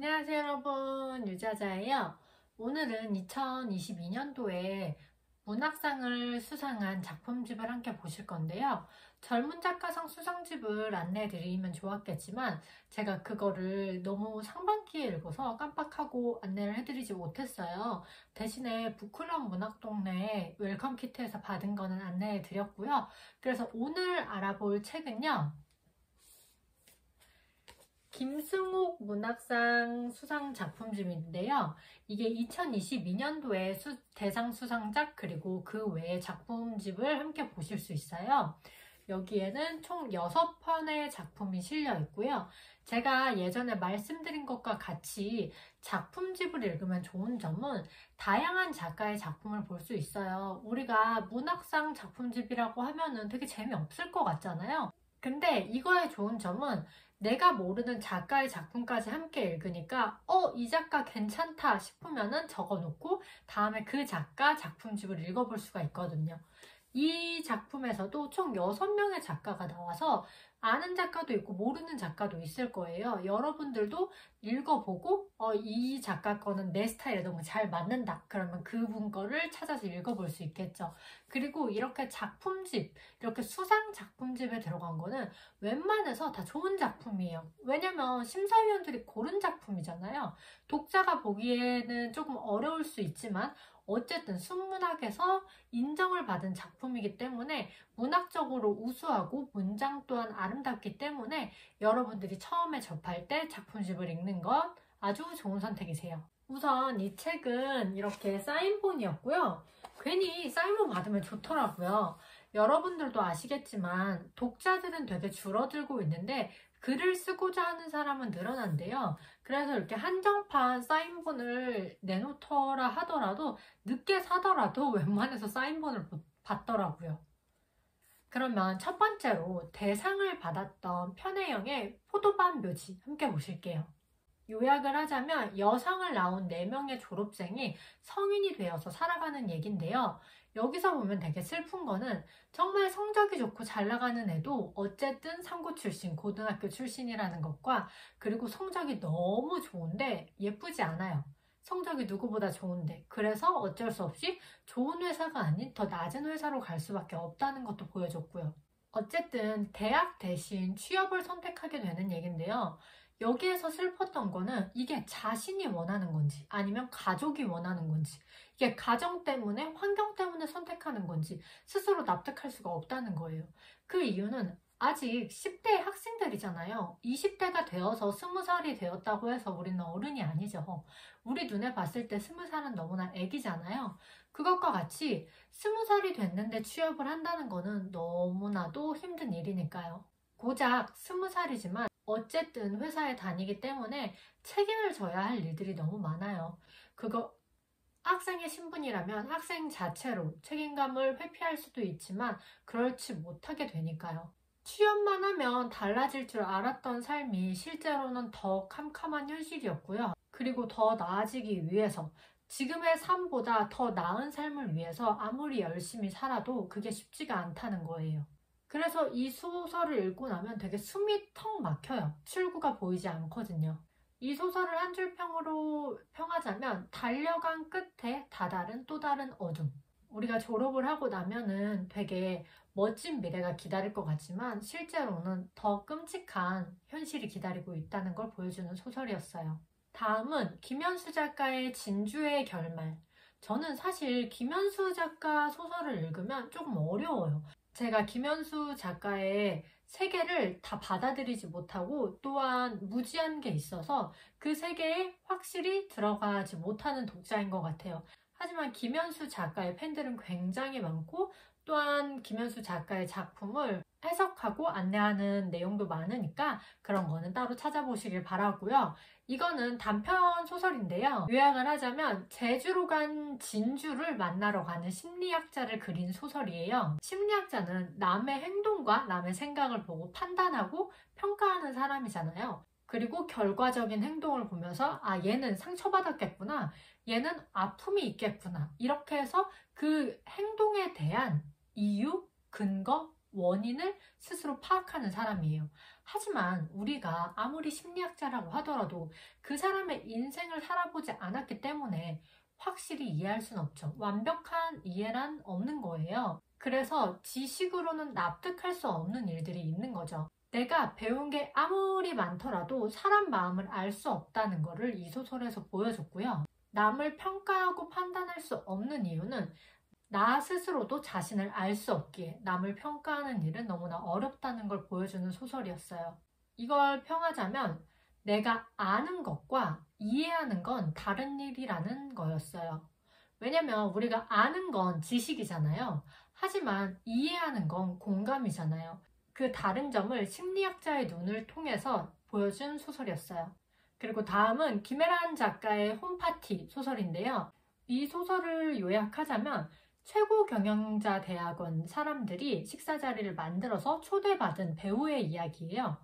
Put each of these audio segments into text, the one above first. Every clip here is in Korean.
안녕하세요 여러분, 유자자예요. 오늘은 2022년도에 문학상을 수상한 작품집을 함께 보실 건데요. 젊은 작가상 수상집을 안내해 드리면 좋았겠지만 제가 그거를 너무 상반기에 읽어서 깜빡하고 안내를 해드리지 못했어요. 대신에 북클럽 문학동네 웰컴 키트에서 받은 거는 안내해 드렸고요. 그래서 오늘 알아볼 책은요, 김승옥 문학상 수상 작품집인데요. 이게 2022년도에 대상 수상작 그리고 그 외의 작품집을 함께 보실 수 있어요. 여기에는 총 6편의 작품이 실려 있고요. 제가 예전에 말씀드린 것과 같이 작품집을 읽으면 좋은 점은 다양한 작가의 작품을 볼 수 있어요. 우리가 문학상 작품집이라고 하면은 되게 재미없을 것 같잖아요. 근데 이거의 좋은 점은 내가 모르는 작가의 작품까지 함께 읽으니까 이 작가 괜찮다 싶으면은 적어놓고 다음에 그 작가 작품집을 읽어볼 수가 있거든요. 이 작품에서도 총 6명의 작가가 나와서 아는 작가도 있고 모르는 작가도 있을 거예요. 여러분들도 읽어보고 이 작가 거는 내 스타일에 너무 잘 맞는다. 그러면 그분 거를 찾아서 읽어볼 수 있겠죠. 그리고 이렇게 작품집, 이렇게 수상 작품집에 들어간 거는 웬만해서 다 좋은 작품이에요. 왜냐면 심사위원들이 고른 작품이잖아요. 독자가 보기에는 조금 어려울 수 있지만 어쨌든 순문학에서 인정을 받은 작품이기 때문에 문학적으로 우수하고 문장 또한 아름답기 때문에 여러분들이 처음에 접할 때 작품집을 읽는 건 아주 좋은 선택이세요. 우선 이 책은 이렇게 사인본이었고요. 괜히 사인본 받으면 좋더라고요. 여러분들도 아시겠지만 독자들은 되게 줄어들고 있는데 글을 쓰고자 하는 사람은 늘어난대요. 그래서 이렇게 한정판 사인본을 내놓더라 하더라도 늦게 사더라도 웬만해서 사인본을 받더라고요. 그러면 첫 번째로 대상을 받았던 편혜영의 포도밭 묘지 함께 보실게요. 요약을 하자면 여상을 나온 4명의 졸업생이 성인이 되어서 살아가는 얘긴데요. 여기서 보면 되게 슬픈 거는 정말 성적이 좋고 잘 나가는 애도 어쨌든 상고 출신, 고등학교 출신이라는 것과 그리고 성적이 너무 좋은데 예쁘지 않아요. 성적이 누구보다 좋은데 그래서 어쩔 수 없이 좋은 회사가 아닌 더 낮은 회사로 갈 수밖에 없다는 것도 보여줬고요. 어쨌든 대학 대신 취업을 선택하게 되는 얘긴데요. 여기에서 슬펐던 거는 이게 자신이 원하는 건지 아니면 가족이 원하는 건지 이게 가정 때문에 환경 때문에 선택하는 건지 스스로 납득할 수가 없다는 거예요. 그 이유는 아직 10대 학생들이잖아요. 20대가 되어서 20살이 되었다고 해서 우리는 어른이 아니죠. 우리 눈에 봤을 때 20살은 너무나 애기잖아요. 그것과 같이 20살이 됐는데 취업을 한다는 거는 너무나도 힘든 일이니까요. 고작 20살이지만 어쨌든 회사에 다니기 때문에 책임을 져야 할 일들이 너무 많아요. 그거 학생의 신분이라면 학생 자체로 책임감을 회피할 수도 있지만 그렇지 못하게 되니까요. 취업만 하면 달라질 줄 알았던 삶이 실제로는 더 캄캄한 현실이었고요. 그리고 더 나아지기 위해서 지금의 삶보다 더 나은 삶을 위해서 아무리 열심히 살아도 그게 쉽지가 않다는 거예요. 그래서 이 소설을 읽고 나면 되게 숨이 턱 막혀요. 출구가 보이지 않거든요. 이 소설을 한 줄 평으로 평하자면 달려간 끝에 다다른 또 다른 어둠. 우리가 졸업을 하고 나면은 되게 멋진 미래가 기다릴 것 같지만 실제로는 더 끔찍한 현실이 기다리고 있다는 걸 보여주는 소설이었어요. 다음은 김현수 작가의 진주의 결말. 저는 사실 김현수 작가 소설을 읽으면 조금 어려워요. 제가 김현수 작가의 세계를 다 받아들이지 못하고 또한 무지한 게 있어서 그 세계에 확실히 들어가지 못하는 독자인 것 같아요. 하지만 김현수 작가의 팬들은 굉장히 많고 또한 김현수 작가의 작품을 해석하고 안내하는 내용도 많으니까 그런 거는 따로 찾아보시길 바라고요. 이거는 단편 소설인데요. 요약을 하자면 제주로 간 진주를 만나러 가는 심리학자를 그린 소설이에요. 심리학자는 남의 행동과 남의 생각을 보고 판단하고 평가하는 사람이잖아요. 그리고 결과적인 행동을 보면서 얘는 상처받았겠구나, 얘는 아픔이 있겠구나, 이렇게 해서 그 행동에 대한 이유, 근거, 원인을 스스로 파악하는 사람이에요. 하지만 우리가 아무리 심리학자라고 하더라도 그 사람의 인생을 살아보지 않았기 때문에 확실히 이해할 수는 없죠. 완벽한 이해란 없는 거예요. 그래서 지식으로는 납득할 수 없는 일들이 있는 거죠. 내가 배운 게 아무리 많더라도 사람 마음을 알 수 없다는 거를 이 소설에서 보여줬고요. 남을 평가하고 판단할 수 없는 이유는 나 스스로도 자신을 알 수 없기에 남을 평가하는 일은 너무나 어렵다는 걸 보여주는 소설이었어요. 이걸 평하자면 내가 아는 것과 이해하는 건 다른 일이라는 거였어요. 왜냐면 우리가 아는 건 지식이잖아요. 하지만 이해하는 건 공감이잖아요. 그 다른 점을 심리학자의 눈을 통해서 보여준 소설이었어요. 그리고 다음은 김혜란 작가의 홈파티 소설인데요. 이 소설을 요약하자면 최고 경영자 대학원 사람들이 식사 자리를 만들어서 초대받은 배우의 이야기예요.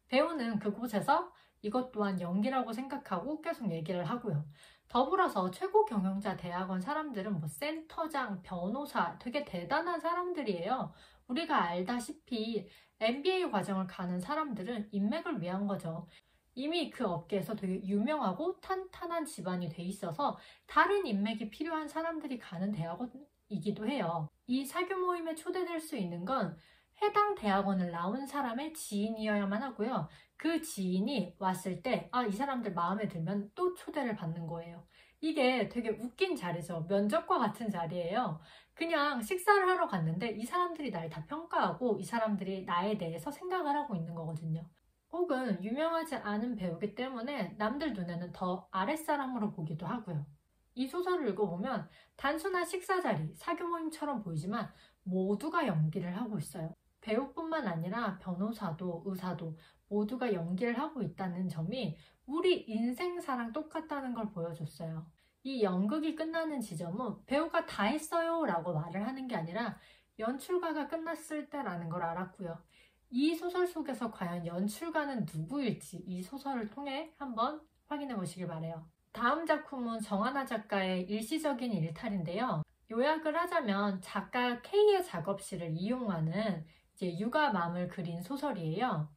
배우는 그곳에서 이것 또한 연기라고 생각하고 계속 얘기를 하고요. 더불어서 최고 경영자 대학원 사람들은 센터장, 변호사 되게 대단한 사람들이에요. 우리가 알다시피 MBA 과정을 가는 사람들은 인맥을 위한 거죠. 이미 그 업계에서 되게 유명하고 탄탄한 집안이 돼 있어서 다른 인맥이 필요한 사람들이 가는 대학원이기도 해요. 이 사교 모임에 초대될 수 있는 건 해당 대학원을 나온 사람의 지인이어야만 하고요. 그 지인이 왔을 때 이 사람들 마음에 들면 또 초대를 받는 거예요. 이게 되게 웃긴 자리죠. 면접과 같은 자리예요. 그냥 식사를 하러 갔는데 이 사람들이 날 다 평가하고 이 사람들이 나에 대해서 생각을 하고 있는 거거든요. 혹은 유명하지 않은 배우기 때문에 남들 눈에는 더 아랫사람으로 보기도 하고요. 이 소설을 읽어보면 단순한 식사 자리, 사교 모임처럼 보이지만 모두가 연기를 하고 있어요. 배우뿐만 아니라 변호사도 의사도 모두가 연기를 하고 있다는 점이 우리 인생사랑 똑같다는 걸 보여줬어요. 이 연극이 끝나는 지점은 배우가 다 했어요 라고 말을 하는 게 아니라 연출가가 끝났을 때라는 걸 알았고요. 이 소설 속에서 과연 연출가는 누구일지 이 소설을 통해 한번 확인해 보시길 바래요. 다음 작품은 정하나 작가의 일시적인 일탈인데요. 요약을 하자면 작가 K의 작업실을 이용하는 육아맘을 그린 소설이에요.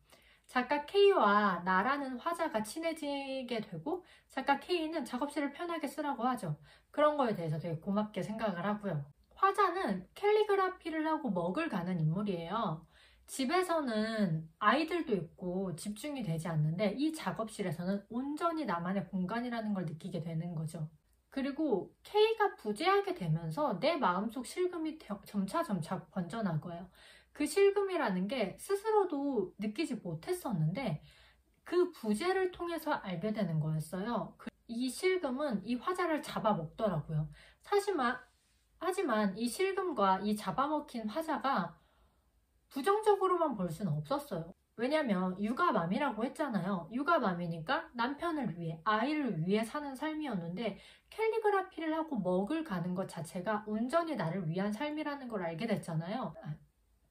작가 K와 나라는 화자가 친해지게 되고 작가 K는 작업실을 편하게 쓰라고 하죠. 그런 거에 대해서 되게 고맙게 생각을 하고요. 화자는 캘리그라피를 하고 먹을 가는 인물이에요. 집에서는 아이들도 있고 집중이 되지 않는데 이 작업실에서는 온전히 나만의 공간이라는 걸 느끼게 되는 거죠. 그리고 K가 부재하게 되면서 내 마음속 실금이 점차 번져나가요. 그 실금이라는 게 스스로도 느끼지 못했었는데 그 부재를 통해서 알게 되는 거였어요. 이 실금은 이 화자를 잡아먹더라고요. 하지만 이 실금과 이 잡아먹힌 화자가 부정적으로만 볼 수는 없었어요. 왜냐면 육아맘이라고 했잖아요. 육아맘이니까 남편을 위해, 아이를 위해 사는 삶이었는데 캘리그라피를 하고 먹을 가는 것 자체가 온전히 나를 위한 삶이라는 걸 알게 됐잖아요.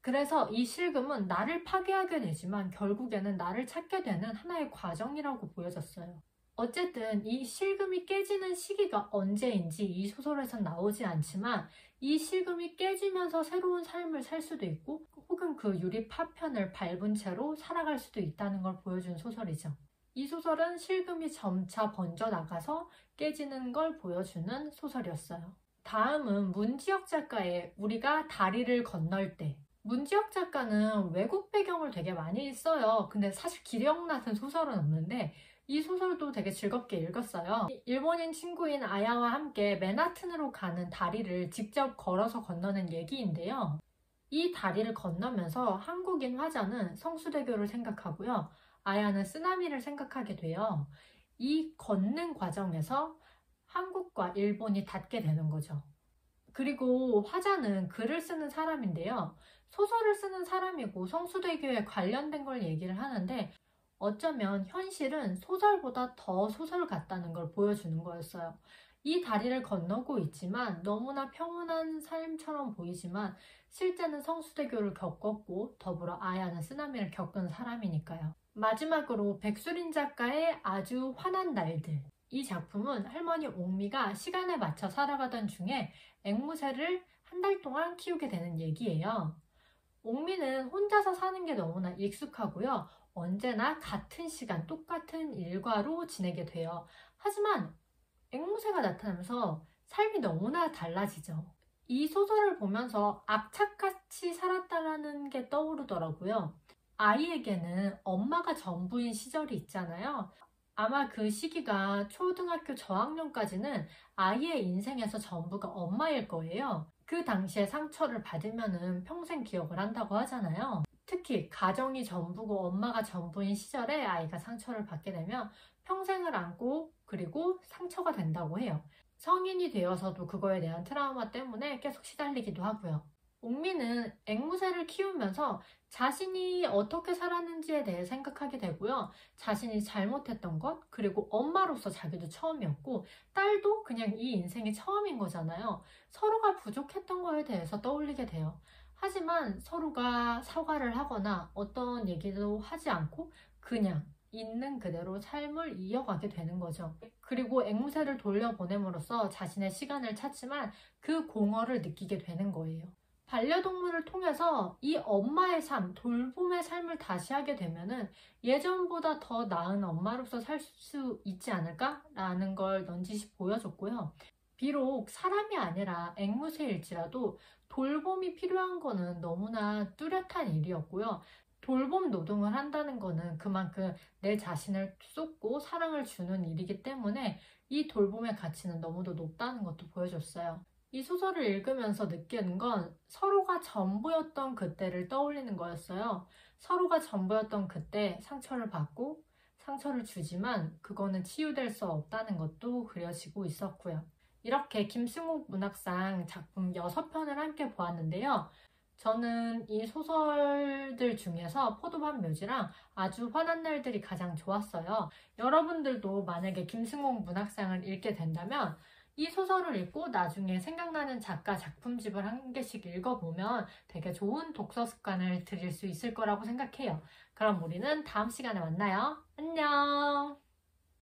그래서 이 실금은 나를 파괴하게 되지만 결국에는 나를 찾게 되는 하나의 과정이라고 보여졌어요. 어쨌든 이 실금이 깨지는 시기가 언제인지 이 소설에선 나오지 않지만 이 실금이 깨지면서 새로운 삶을 살 수도 있고 혹은 그 유리 파편을 밟은 채로 살아갈 수도 있다는 걸 보여준 소설이죠. 이 소설은 실금이 점차 번져나가서 깨지는 걸 보여주는 소설이었어요. 다음은 문지혁 작가의 우리가 다리를 건널 때. 문지혁 작가는 외국 배경을 되게 많이 써요. 근데 사실 기억나는 소설은 없는데 이 소설도 되게 즐겁게 읽었어요. 일본인 친구인 아야와 함께 맨하튼으로 가는 다리를 직접 걸어서 건너는 얘기인데요. 이 다리를 건너면서 한국인 화자는 성수대교를 생각하고요. 아야는 쓰나미를 생각하게 돼요. 이 걷는 과정에서 한국과 일본이 닿게 되는 거죠. 그리고 화자는 글을 쓰는 사람인데요. 소설을 쓰는 사람이고 성수대교에 관련된 걸 얘기를 하는데 어쩌면 현실은 소설보다 더 소설 같다는 걸 보여주는 거였어요. 이 다리를 건너고 있지만 너무나 평온한 삶처럼 보이지만 실제는 성수대교를 겪었고 더불어 아야는 쓰나미를 겪은 사람이니까요. 마지막으로 백수린 작가의 아주 환한 날들. 이 작품은 할머니 옥미가 시간에 맞춰 살아가던 중에 앵무새를 한 달 동안 키우게 되는 얘기예요. 옥미는 혼자서 사는 게 너무나 익숙하고요. 언제나 같은 시간, 똑같은 일과로 지내게 돼요. 하지만 앵무새가 나타나면서 삶이 너무나 달라지죠. 이 소설을 보면서 악착같이 살았다라는 게 떠오르더라고요. 아이에게는 엄마가 전부인 시절이 있잖아요. 아마 그 시기가 초등학교 저학년까지는 아이의 인생에서 전부가 엄마일 거예요. 그 당시에 상처를 받으면은 평생 기억을 한다고 하잖아요. 특히 가정이 전부고 엄마가 전부인 시절에 아이가 상처를 받게 되면 평생을 안고 그리고 상처가 된다고 해요. 성인이 되어서도 그거에 대한 트라우마 때문에 계속 시달리기도 하고요. 옥미는 앵무새를 키우면서 자신이 어떻게 살았는지에 대해 생각하게 되고요. 자신이 잘못했던 것, 그리고 엄마로서 자기도 처음이었고, 딸도 그냥 이 인생이 처음인 거잖아요. 서로가 부족했던 거에 대해서 떠올리게 돼요. 하지만 서로가 사과를 하거나 어떤 얘기도 하지 않고 그냥 있는 그대로 삶을 이어가게 되는 거죠. 그리고 앵무새를 돌려보냄으로써 자신의 시간을 찾지만 그 공허를 느끼게 되는 거예요. 반려동물을 통해서 이 엄마의 삶, 돌봄의 삶을 다시 하게 되면은 예전보다 더 나은 엄마로서 살 수 있지 않을까라는 걸 넌지시 보여줬고요. 비록 사람이 아니라 앵무새일지라도 돌봄이 필요한 거는 너무나 뚜렷한 일이었고요. 돌봄 노동을 한다는 거는 그만큼 내 자신을 쏟고 사랑을 주는 일이기 때문에 이 돌봄의 가치는 너무도 높다는 것도 보여줬어요. 이 소설을 읽으면서 느끼는 건 서로가 전부였던 그때를 떠올리는 거였어요. 서로가 전부였던 그때 상처를 받고 상처를 주지만 그거는 치유될 수 없다는 것도 그려지고 있었고요. 이렇게 김승옥 문학상 작품 6편을 함께 보았는데요. 저는 이 소설들 중에서 포도밭 묘지랑 아주 화난 날들이 가장 좋았어요. 여러분들도 만약에 김승옥 문학상을 읽게 된다면 이 소설을 읽고 나중에 생각나는 작가 작품집을 한 개씩 읽어보면 되게 좋은 독서 습관을 들일 수 있을 거라고 생각해요. 그럼 우리는 다음 시간에 만나요. 안녕!